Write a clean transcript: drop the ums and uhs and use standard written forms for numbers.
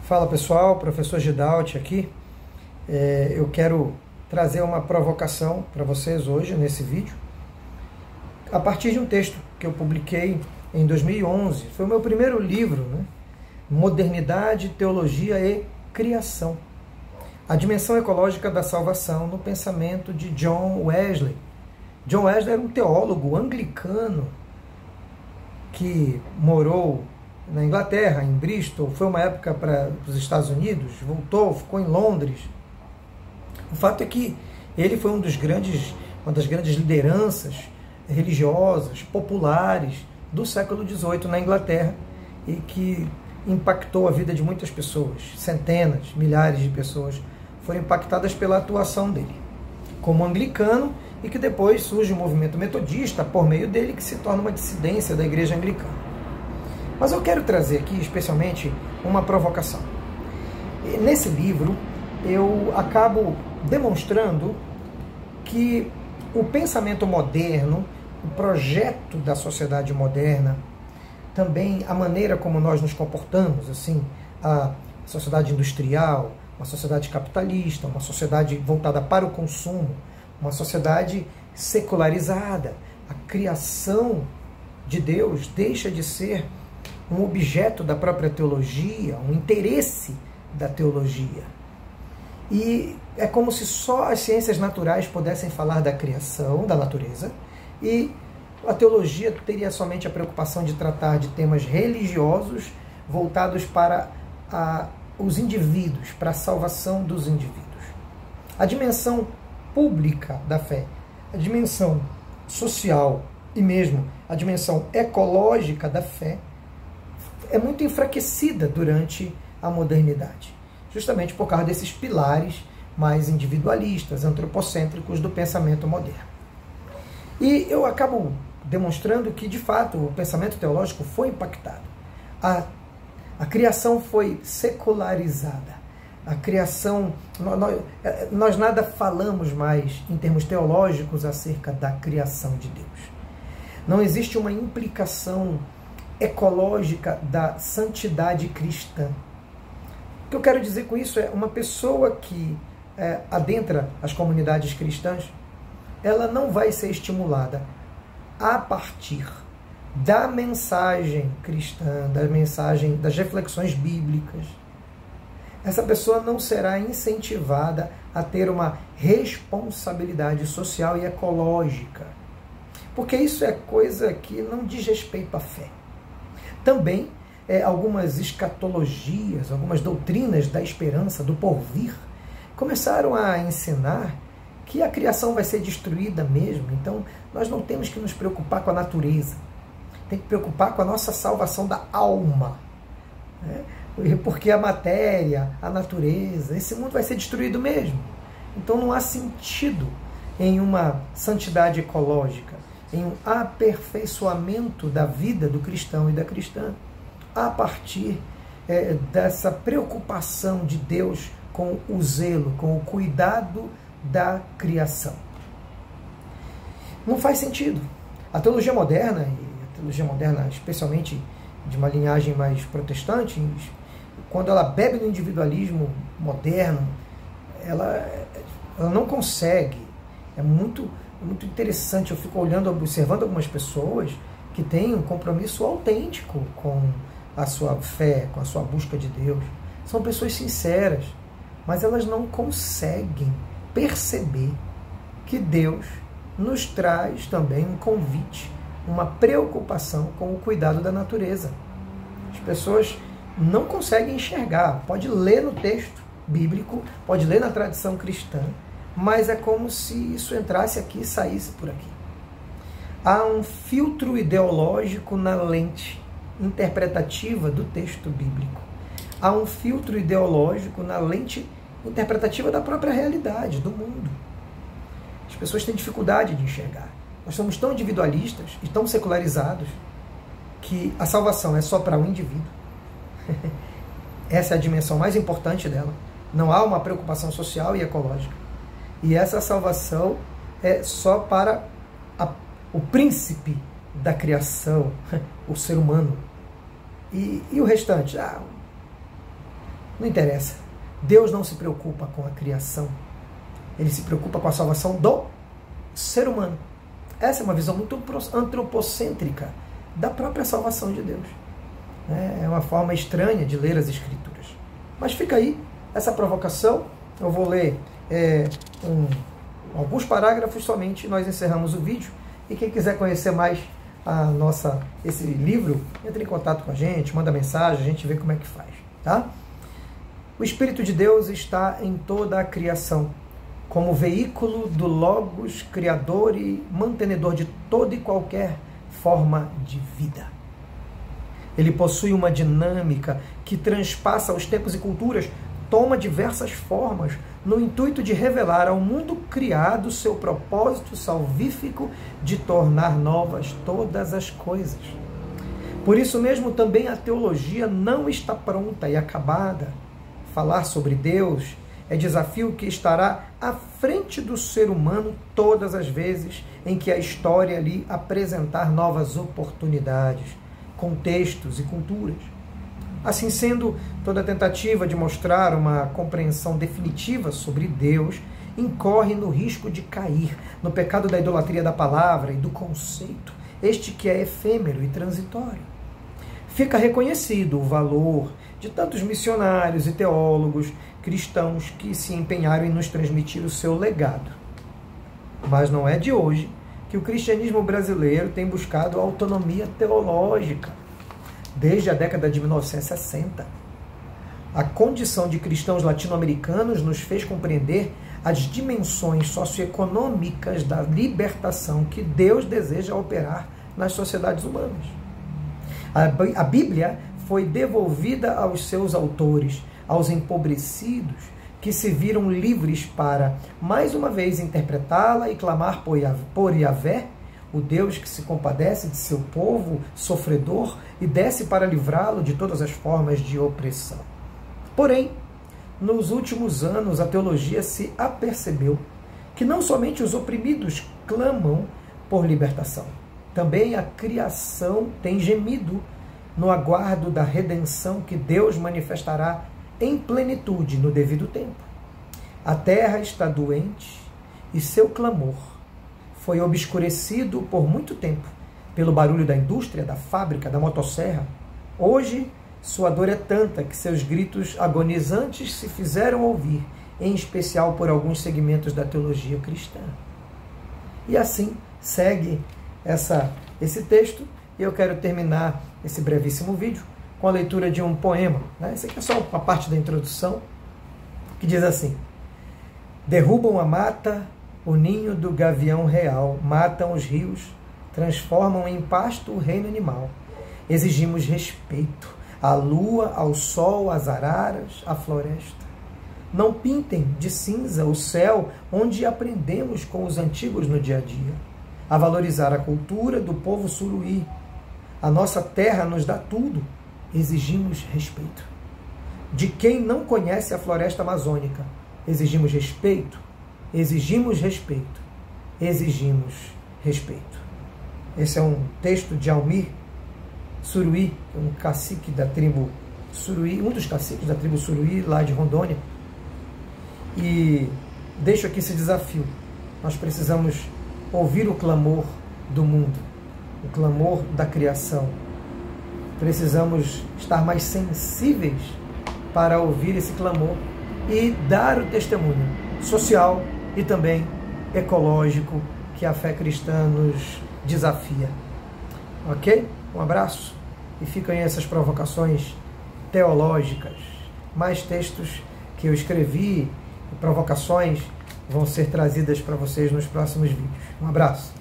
Fala pessoal, professor Gidalt aqui. Eu quero trazer uma provocação para vocês hoje nesse vídeo, a partir de um texto que eu publiquei em 2011. Foi o meu primeiro livro, né? Modernidade, Teologia e Criação. A dimensão ecológica da salvação no pensamento de John Wesley. John Wesley era um teólogo anglicano que morou na Inglaterra, em Bristol, foi uma época para os Estados Unidos, voltou, ficou em Londres. O fato é que ele foi uma das grandes lideranças religiosas, populares do século XVIII na Inglaterra e que impactou a vida de muitas pessoas, centenas, milhares de pessoas foram impactadas pela atuação dele como anglicano, e que depois surge o movimento metodista por meio dele, que se torna uma dissidência da igreja anglicana. Mas eu quero trazer aqui, especialmente, uma provocação. Nesse livro, eu acabo demonstrando que o pensamento moderno, o projeto da sociedade moderna, também a maneira como nós nos comportamos, assim, a sociedade industrial, uma sociedade capitalista, uma sociedade voltada para o consumo, uma sociedade secularizada, a criação de Deus deixa de ser um objeto da própria teologia, um interesse da teologia. E é como se só as ciências naturais pudessem falar da criação, da natureza, e a teologia teria somente a preocupação de tratar de temas religiosos voltados para os indivíduos, para a salvação dos indivíduos. A dimensão pública da fé, a dimensão social e mesmo a dimensão ecológica da fé é muito enfraquecida durante a modernidade, justamente por causa desses pilares mais individualistas, antropocêntricos do pensamento moderno. E eu acabo demonstrando que, de fato, o pensamento teológico foi impactado. A criação foi secularizada. A criação, nós nada falamos mais em termos teológicos acerca da criação de Deus. Não existe uma implicação ecológica da santidade cristã. O que eu quero dizer com isso é uma pessoa que adentra as comunidades cristãs, ela não vai ser estimulada a partir da mensagem cristã, das reflexões bíblicas. Essa pessoa não será incentivada a ter uma responsabilidade social e ecológica, porque isso é coisa que não diz respeito à fé. Também algumas escatologias, algumas doutrinas da esperança, do porvir, começaram a ensinar que a criação vai ser destruída mesmo. Então, nós não temos que nos preocupar com a natureza. Tem que preocupar com a nossa salvação da alma. Né? Porque a matéria, a natureza, esse mundo vai ser destruído mesmo. Então, não há sentido em uma santidade ecológica, em um aperfeiçoamento da vida do cristão e da cristã, a partir dessa preocupação de Deus com o zelo, com o cuidado da criação. Não faz sentido. A teologia moderna, e a teologia moderna especialmente de uma linhagem mais protestante, quando ela bebe no individualismo moderno, ela não consegue. É muito interessante, eu fico olhando, observando algumas pessoas que têm um compromisso autêntico com a sua fé, com a sua busca de Deus. São pessoas sinceras, mas elas não conseguem perceber que Deus nos traz também um convite, uma preocupação com o cuidado da natureza. As pessoas não conseguem enxergar, pode ler no texto bíblico, pode ler na tradição cristã, mas é como se isso entrasse aqui e saísse por aqui. Há um filtro ideológico na lente interpretativa do texto bíblico. Há um filtro ideológico na lente interpretativa da própria realidade, do mundo. As pessoas têm dificuldade de enxergar. Nós somos tão individualistas e tão secularizados que a salvação é só para o indivíduo. Essa é a dimensão mais importante dela. Não há uma preocupação social e ecológica. E essa salvação é só para o príncipe da criação, o ser humano. E o restante? Não interessa. Deus não se preocupa com a criação. Ele se preocupa com a salvação do ser humano. Essa é uma visão muito antropocêntrica da própria salvação de Deus. É uma forma estranha de ler as Escrituras. Mas fica aí essa provocação. Eu vou ler alguns parágrafos somente, nós encerramos o vídeo. E quem quiser conhecer mais esse livro, entre em contato com a gente, manda mensagem, a gente vê como é que faz. Tá? O Espírito de Deus está em toda a criação, como veículo do Logos, criador e mantenedor de toda e qualquer forma de vida. Ele possui uma dinâmica que transpassa os tempos e culturas, toma diversas formas, no intuito de revelar ao mundo criado seu propósito salvífico de tornar novas todas as coisas. Por isso mesmo também a teologia não está pronta e acabada. Falar sobre Deus é desafio que estará à frente do ser humano todas as vezes em que a história lhe apresentar novas oportunidades, contextos e culturas. Assim sendo, toda tentativa de mostrar uma compreensão definitiva sobre Deus incorre no risco de cair no pecado da idolatria da palavra e do conceito, este que é efêmero e transitório. Fica reconhecido o valor de tantos missionários e teólogos cristãos que se empenharam em nos transmitir o seu legado. Mas não é de hoje que o cristianismo brasileiro tem buscado autonomia teológica. Desde a década de 1960, a condição de cristãos latino-americanos nos fez compreender as dimensões socioeconômicas da libertação que Deus deseja operar nas sociedades humanas. A Bíblia foi devolvida aos seus autores, aos empobrecidos, que se viram livres para, mais uma vez, interpretá-la e clamar por Yahvé, o Deus que se compadece de seu povo sofredor e desce para livrá-lo de todas as formas de opressão. Porém, nos últimos anos, a teologia se apercebeu que não somente os oprimidos clamam por libertação, também a criação tem gemido no aguardo da redenção que Deus manifestará em plenitude no devido tempo. A terra está doente e seu clamor foi obscurecido por muito tempo pelo barulho da indústria, da fábrica, da motosserra. Hoje, sua dor é tanta que seus gritos agonizantes se fizeram ouvir, em especial por alguns segmentos da teologia cristã. E assim segue esse texto, e eu quero terminar esse brevíssimo vídeo com a leitura de um poema. Esse aqui é só uma parte da introdução, que diz assim: derrubam a mata, o ninho do gavião real, matam os rios, transformam em pasto o reino animal. Exigimos respeito à lua, ao sol, às araras, à floresta. Não pintem de cinza o céu onde aprendemos com os antigos no dia a dia a valorizar a cultura do povo suruí. A nossa terra nos dá tudo. Exigimos respeito. De quem não conhece a floresta amazônica, exigimos respeito. Exigimos respeito. Exigimos respeito. Esse é um texto de Almir Suruí, um cacique da tribo Suruí, um dos caciques da tribo Suruí, lá de Rondônia. E deixo aqui esse desafio. Nós precisamos ouvir o clamor do mundo, o clamor da criação. Precisamos estar mais sensíveis para ouvir esse clamor e dar o testemunho social e também ecológico que a fé cristã nos desafia. Ok? Um abraço e ficam aí essas provocações teológicas. Mais textos que eu escrevi e provocações vão ser trazidas para vocês nos próximos vídeos. Um abraço.